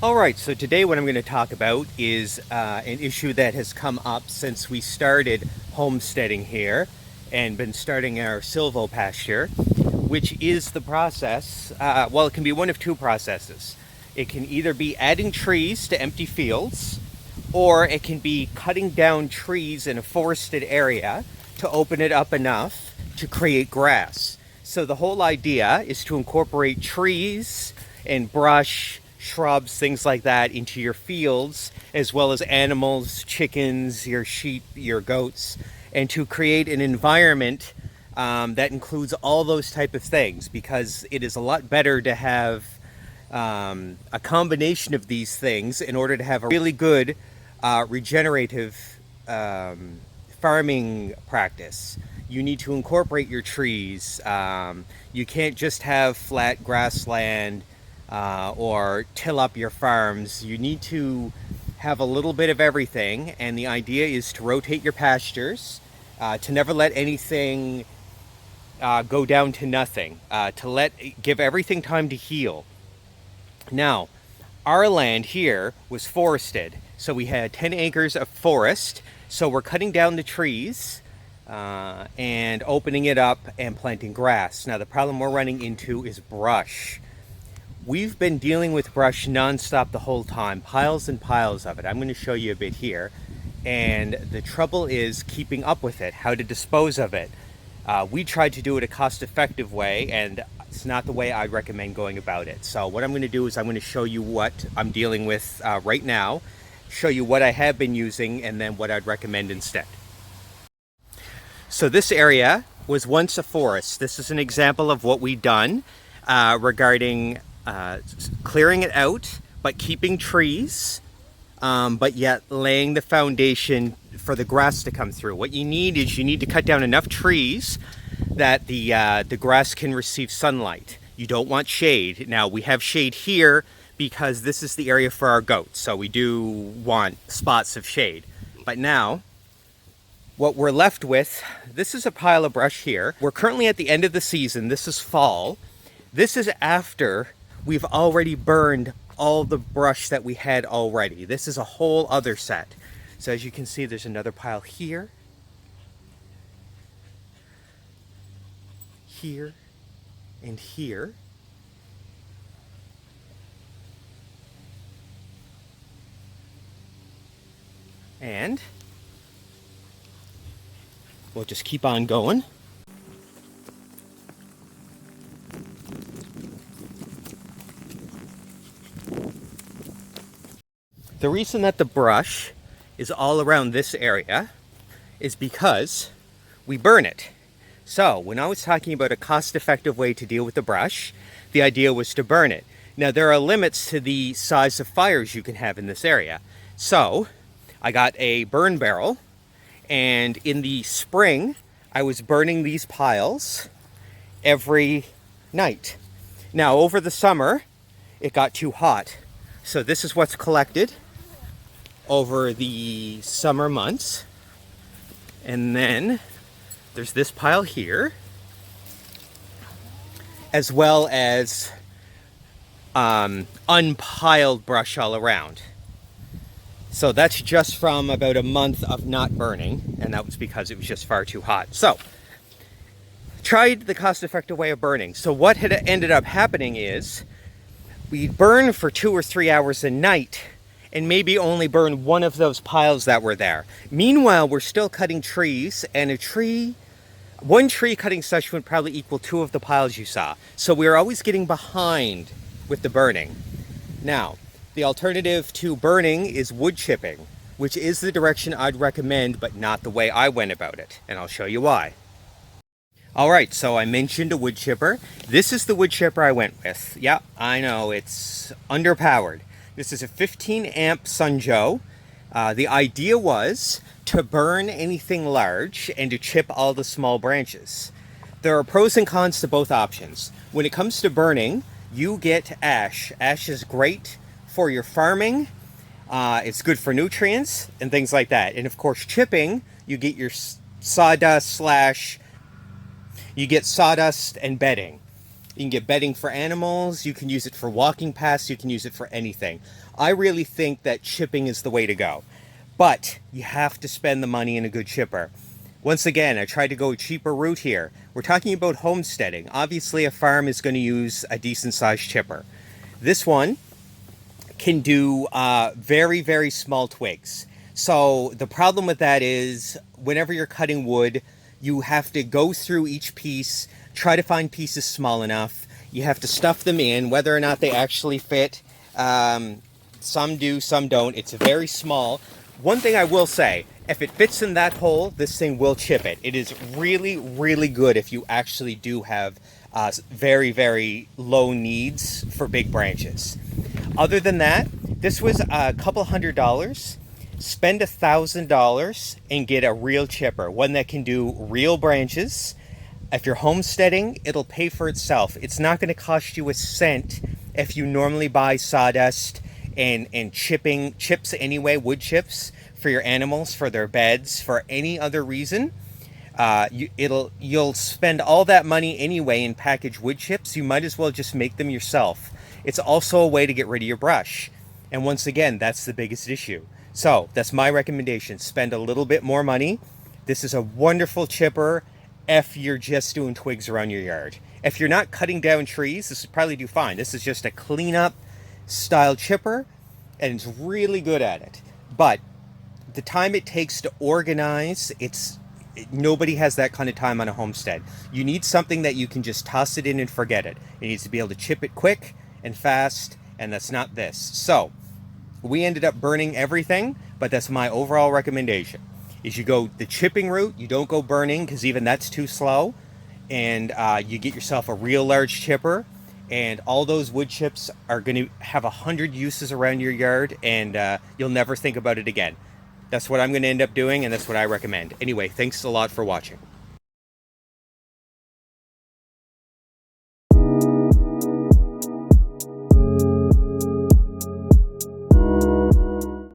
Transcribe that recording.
Alright, so today what I'm going to talk about is an issue that has come up since we started homesteading here and been starting our silvopasture, which is the process, well, it can be one of two processes. It can either be adding trees to empty fields, or it can be cutting down trees in a forested area to open it up enough to create grass. So the whole idea is to incorporate trees and brush, shrubs, things like that into your fields, as well as animals, chickens, your sheep, your goats, and to create an environment that includes all those type of things, because it is a lot better to have a combination of these things in order to have a really good regenerative farming practice. You need to incorporate your trees. You can't just have flat grassland or till up your farms. You need to have a little bit of everything, and the idea is to rotate your pastures, to never let anything go down to nothing, to give everything time to heal. Now, our land here was forested, so we had 10 acres of forest, so we're cutting down the trees and opening it up and planting grass. Now, the problem we're running into is brush. We've been dealing with brush nonstop the whole time, piles and piles of it. I'm going to show you a bit here. And the trouble is keeping up with it, how to dispose of it. We tried to do it a cost-effective way, and it's not the way I'd recommend going about it. So what I'm going to do is I'm going to show you what I'm dealing with right now, show you what I have been using, and then what I'd recommend instead. So this area was once a forest. This is an example of what we've done regarding clearing it out, but keeping trees, but yet laying the foundation for the grass to come through. What you need is you need to cut down enough trees that the grass can receive sunlight. You don't want shade. Now, we have shade here because this is the area for our goats, so we do want spots of shade. But now, what we're left with, this is a pile of brush here. We're currently at the end of the season. This is fall. This is after we've already burned all the brush that we had already. This is a whole other set. So as you can see, there's another pile here, here, and here. And we'll just keep on going. The reason that the brush is all around this area is because we burn it. So when I was talking about a cost-effective way to deal with the brush, the idea was to burn it. Now, there are limits to the size of fires you can have in this area. So I got a burn barrel, and in the spring I was burning these piles every night. Now, over the summer it got too hot, so this is what's collected over the summer months. And then there's this pile here, as well as unpiled brush all around. So that's just from about a month of not burning, and that was because it was just far too hot. So tried the cost-effective way of burning. So what had ended up happening is we'd burn for 2 or 3 hours a night and maybe only burn one of those piles that were there. Meanwhile, we're still cutting trees, and one tree cutting session would probably equal 2 of the piles you saw. So we're always getting behind with the burning. Now, the alternative to burning is wood chipping, which is the direction I'd recommend, but not the way I went about it, and I'll show you why. Alright, so I mentioned a wood chipper. This is the wood chipper I went with. Yeah, I know, it's underpowered. This is a 15 amp Sunjo. The idea was to burn anything large and to chip all the small branches. There are pros and cons to both options. When it comes to burning, you get ash. Ash is great for your farming. It's good for nutrients and things like that. And of course, chipping, you get your sawdust and bedding. You can get bedding for animals, you can use it for walking paths, you can use it for anything. I really think that chipping is the way to go. But you have to spend the money in a good chipper. Once again, I tried to go a cheaper route here. We're talking about homesteading. Obviously, a farm is going to use a decent sized chipper. This one can do very, very small twigs. So the problem with that is whenever you're cutting wood, you have to go through each piece, try to find pieces small enough. You have to stuff them in, whether or not they actually fit. Some do, some don't. It's very small. One thing I will say, if it fits in that hole, this thing will chip it. It is really, really good if you actually do have very, very low needs for big branches. Other than that, this was a couple $100. Spend $1,000 and get a real chipper, one that can do real branches. If you're homesteading, it'll pay for itself. It's not going to cost you a cent if you normally buy sawdust and chips anyway, wood chips for your animals, for their beds, for any other reason. You'll spend all that money anyway in packaged wood chips. You might as well just make them yourself. It's also a way to get rid of your brush. And once again, that's the biggest issue. So that's my recommendation. Spend a little bit more money. This is a wonderful chipper if you're just doing twigs around your yard. If you're not cutting down trees, this would probably do fine. This is just a cleanup style chipper, and it's really good at it. But the time it takes to organize, nobody has that kind of time on a homestead. You need something that you can just toss it in and forget it. It needs to be able to chip it quick and fast, and that's not this. So we ended up burning everything, but that's my overall recommendation. Is you go the chipping route, you don't go burning, because even that's too slow, and you get yourself a real large chipper, and all those wood chips are going to have 100 uses around your yard, and you'll never think about it again. That's what I'm going to end up doing, and that's what I recommend. Anyway, thanks a lot for watching.